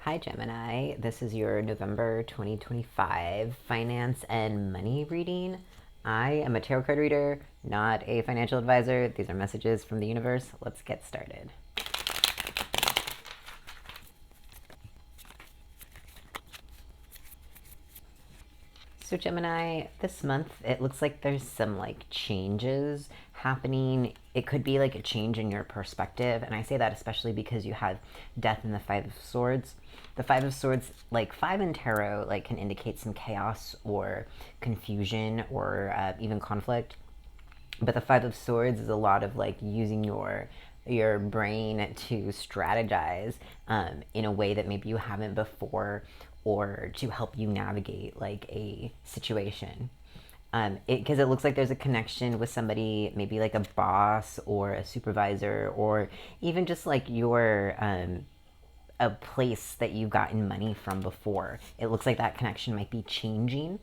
Hi, Gemini. This is your November 2025 finance and money reading. I am a tarot card reader, not a financial advisor. These are messages from the universe. Let's get started. So Gemini, this month it looks like there's some like changes happening. It could be like a change in your perspective, and I say that especially because you have death in the Five of Swords. The Five of Swords, like five in tarot, like can indicate some chaos or confusion or even conflict. But the Five of Swords is a lot of like using your brain to strategize in a way that maybe you haven't before, or to help you navigate like a situation. Because it looks like there's a connection with somebody, maybe like a boss or a supervisor, or even just like your a place that you've gotten money from before. It looks like that connection might be changing.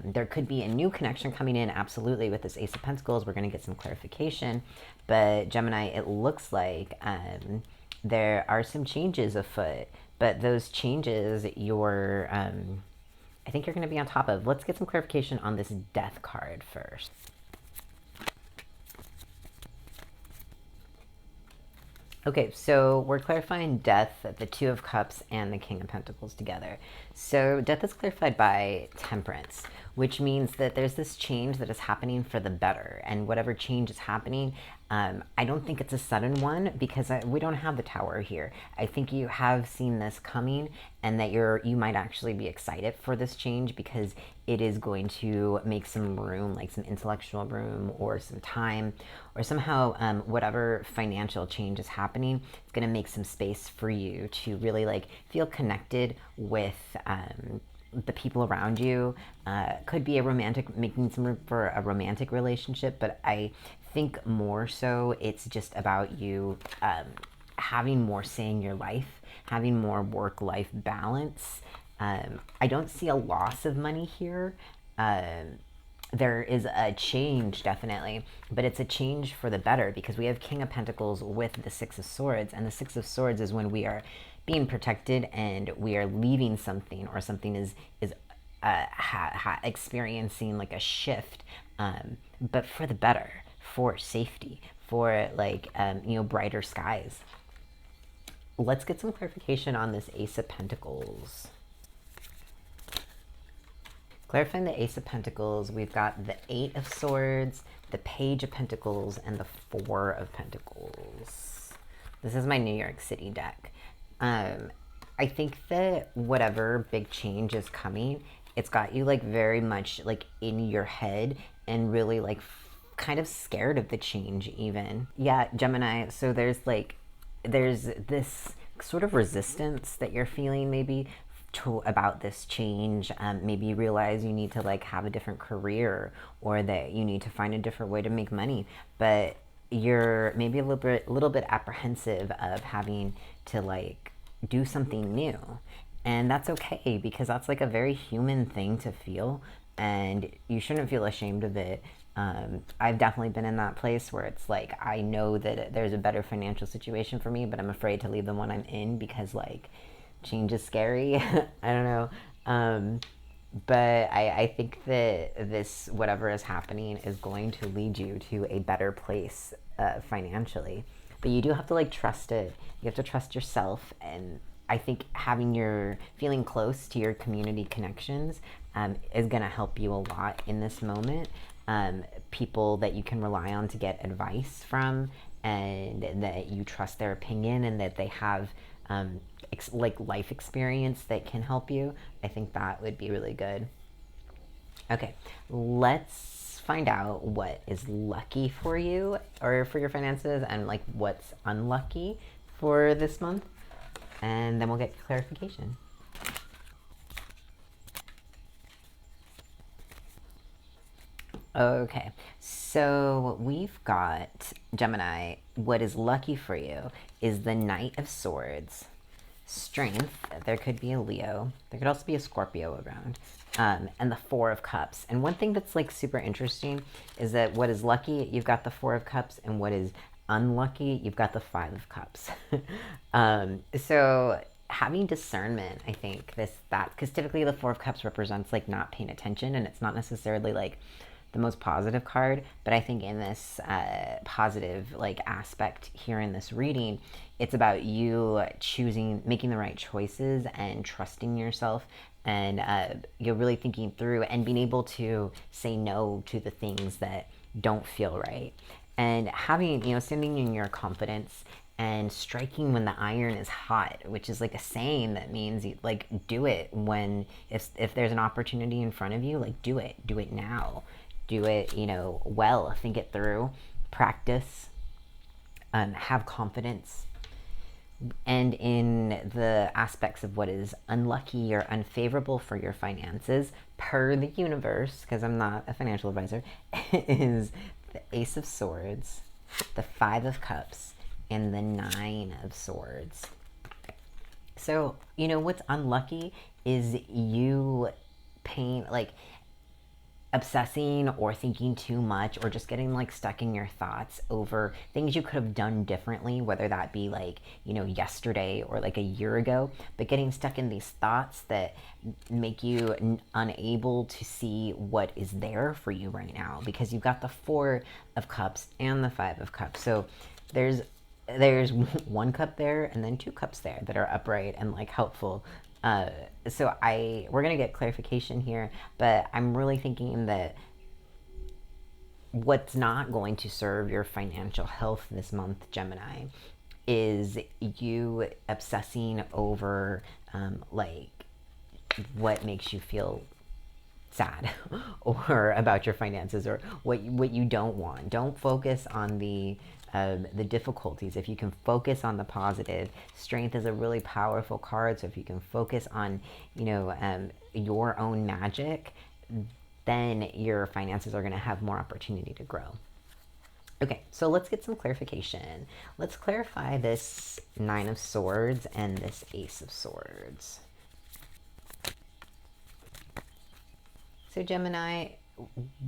There could be a new connection coming in, absolutely, with this Ace of Pentacles. We're going to get some clarification. But Gemini, it looks like there are some changes afoot. But those changes, I think you're going to be on top of. Let's get some clarification on this death card first. Okay, so we're clarifying death, the Two of Cups, and the King of Pentacles together. So death is clarified by Temperance, which means that there's this change that is happening for the better. And whatever change is happening, I don't think it's a sudden one, because we don't have the Tower here. I think you have seen this coming, and that you might actually be excited for this change, because it is going to make some room, like some intellectual room or some time, or somehow whatever financial change is happening, it's going to make some space for you to really like feel connected with the people around you. Could be a romantic, making some room for a romantic relationship, but I think more so it's just about you having more say in your life, having more work-life balance. I don't see a loss of money here. There is a change, definitely, but it's a change for the better, because we have King of Pentacles with the Six of Swords, and the Six of Swords is when we are being protected and we are leaving something, or something is experiencing like a shift, but for the better, for safety, for like brighter skies. Let's get some clarification on this Ace of Pentacles. Clarifying the Ace of Pentacles, we've got the Eight of Swords, the Page of Pentacles, and the Four of Pentacles. This is my New York City deck. I think that whatever big change is coming, it's got you like very much like in your head, and really like kind of scared of the change even. Yeah, Gemini, so there's this sort of resistance that you're feeling maybe about this change. Maybe you realize you need to like have a different career, or that you need to find a different way to make money, but you're maybe a little bit apprehensive of having to like do something new. And that's okay, because that's like a very human thing to feel, and you shouldn't feel ashamed of it. I've definitely been in that place where it's like, I know that there's a better financial situation for me, but I'm afraid to leave the one I'm in, because like change is scary. I don't know. But I think that this, whatever is happening, is going to lead you to a better place financially. But you do have to like trust it. You have to trust yourself. And I think feeling close to your community connections is going to help you a lot in this moment. People that you can rely on to get advice from, and that you trust their opinion, and that they have like life experience that can help you. I think that would be really good. Okay, let's find out what is lucky for you, or for your finances, and like what's unlucky for this month, and then we'll get clarification. Okay, so we've got, Gemini, what is lucky for you is the Knight of Swords, Strength. There could be a Leo. There could also be a Scorpio around. And the Four of Cups. And one thing that's like super interesting is that what is lucky, you've got the Four of Cups, and what is unlucky, you've got the Five of Cups. So having discernment, I think because typically the Four of Cups represents like not paying attention, and it's not necessarily like the most positive card, but I think in this positive like aspect here in this reading, it's about you making the right choices and trusting yourself, and you're really thinking through and being able to say no to the things that don't feel right, and having, standing in your confidence and striking when the iron is hot, which is like a saying that means like do it when if there's an opportunity in front of you, like do it now, do it, well, think it through, practice, have confidence. And in the aspects of what is unlucky or unfavorable for your finances, per the universe, because I'm not a financial advisor, is the Ace of Swords, the Five of Cups, and the Nine of Swords. So, what's unlucky is you paying, like, obsessing or thinking too much, or just getting like stuck in your thoughts over things you could have done differently, whether that be like, yesterday or like a year ago, but getting stuck in these thoughts that make you unable to see what is there for you right now, because you've got the Four of Cups and the Five of Cups. So there's one cup there and then two cups there that are upright and like helpful. So we're going to get clarification here, but I'm really thinking that what's not going to serve your financial health this month, Gemini, is you obsessing over like what makes you feel sad or about your finances, or what you don't want. Don't focus on the difficulties. If you can focus on the positive, Strength is a really powerful card. So if you can focus on, your own magic, then your finances are going to have more opportunity to grow. Okay, so let's get some clarification. Let's clarify this Nine of Swords and this Ace of Swords. So Gemini,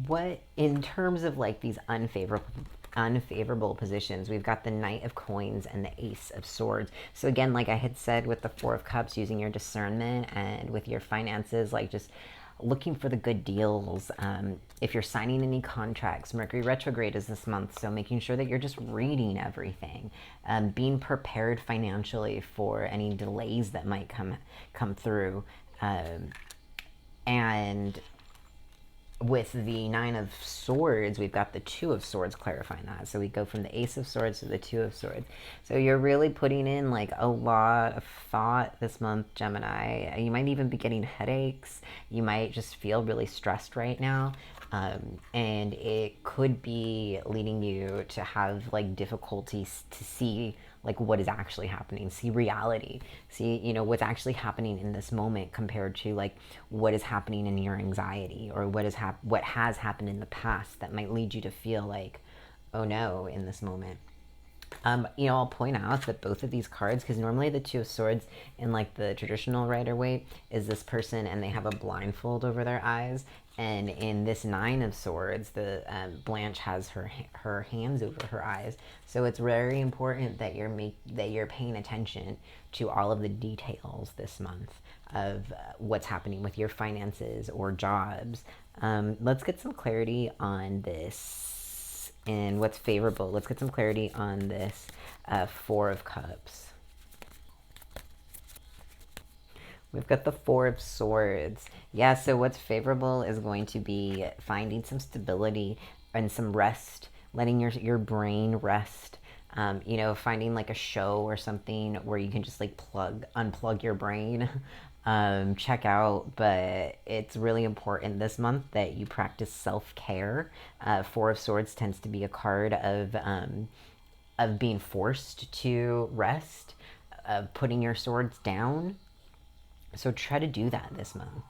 what, in terms of like these unfavorable positions, we've got the Knight of Coins and the Ace of Swords. So again, like I had said with the Four of Cups, using your discernment, and with your finances, like just looking for the good deals. If you're signing any contracts, Mercury retrograde is this month, so making sure that you're just reading everything, being prepared financially for any delays that might come through, and with the Nine of Swords, we've got the Two of Swords clarifying that. So we go from the Ace of Swords to the Two of Swords. So you're really putting in like a lot of thought this month, Gemini. You might even be getting headaches. You might just feel really stressed right now. And it could be leading you to have like difficulties to see like what is actually happening, see reality, see, what's actually happening in this moment compared to like what is happening in your anxiety, or what has happened in the past that might lead you to feel like, oh no, in this moment. I'll point out that both of these cards, because normally the Two of Swords in like the traditional Rider-Waite is this person and they have a blindfold over their eyes, and in this Nine of Swords, the Blanche has her hands over her eyes. So it's very important that you're paying attention to all of the details this month of what's happening with your finances or jobs. Let's get some clarity on this and what's favorable. Let's get some clarity on this Four of Cups. We've got the Four of Swords. Yeah, so what's favorable is going to be finding some stability and some rest, letting your brain rest. Finding like a show or something where you can just like unplug your brain, check out. But it's really important this month that you practice self-care. Four of Swords tends to be a card of being forced to rest, of putting your swords down. So try to do that this month.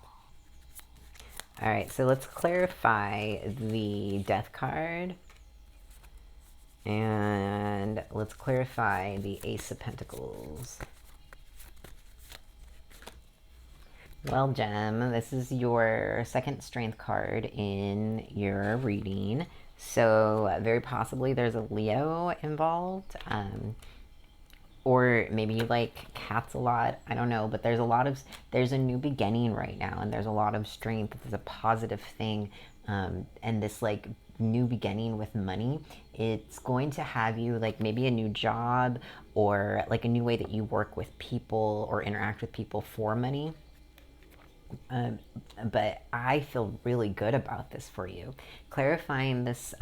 All right, so let's clarify the Death card. And let's clarify the Ace of Pentacles. Well, Gem, this is your second Strength card in your reading. So very possibly there's a Leo involved. or maybe you like cats a lot. I don't know, but there's a new beginning right now, and there's a lot of strength. It's a positive thing, and this like new beginning with money, it's going to have you like maybe a new job or like a new way that you work with people or interact with people for money. Um, but I feel really good about this for you. Clarifying this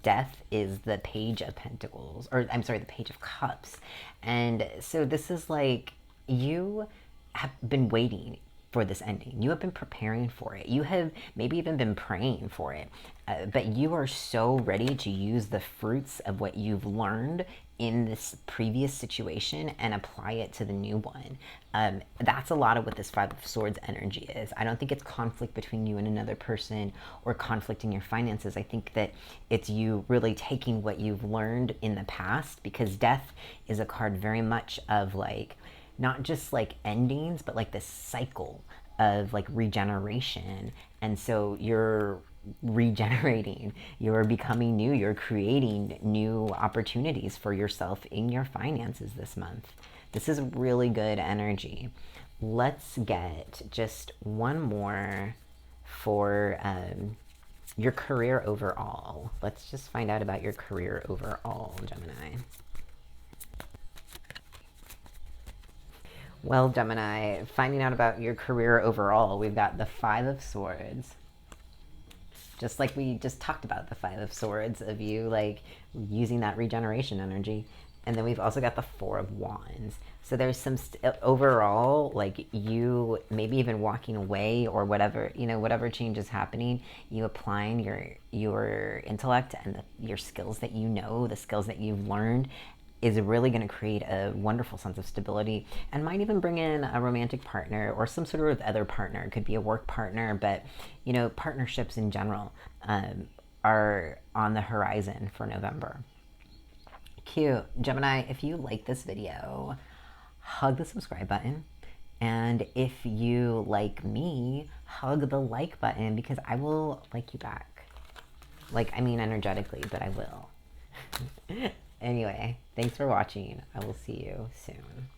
death is the Page of Pentacles, or I'm sorry, the Page of Cups. And so this is like you have been waiting for this ending. You have been preparing for it. You have maybe even been praying for it. But you are so ready to use the fruits of what you've learned in this previous situation and apply it to the new one. That's a lot of what this Five of Swords energy is. I don't think it's conflict between you and another person or conflict in your finances. I think that it's you really taking what you've learned in the past, because death is a card very much of like, not just like endings, but like this cycle of like regeneration. And so you're regenerating, you're becoming new, you're creating new opportunities for yourself in your finances this month. This is really good energy. Let's get just one more for your career overall. Let's just find out about your career overall, Gemini. Well, Gemini, finding out about your career overall, we've got the Five of Swords. Just like we just talked about, the Five of Swords of you like using that regeneration energy. And then we've also got the Four of Wands. So there's some overall, like you maybe even walking away or whatever, you know, whatever change is happening, you applying your intellect and your skills that you know, the skills that you've learned, is really going to create a wonderful sense of stability, and might even bring in a romantic partner or some sort of other partner. It could be a work partner, but you know, partnerships in general are on the horizon for November. Cute. Gemini, if you like this video, hug the subscribe button. And if you like me, hug the like button, because I will like you back. Like, I mean energetically, but I will. Anyway, thanks for watching. I will see you soon.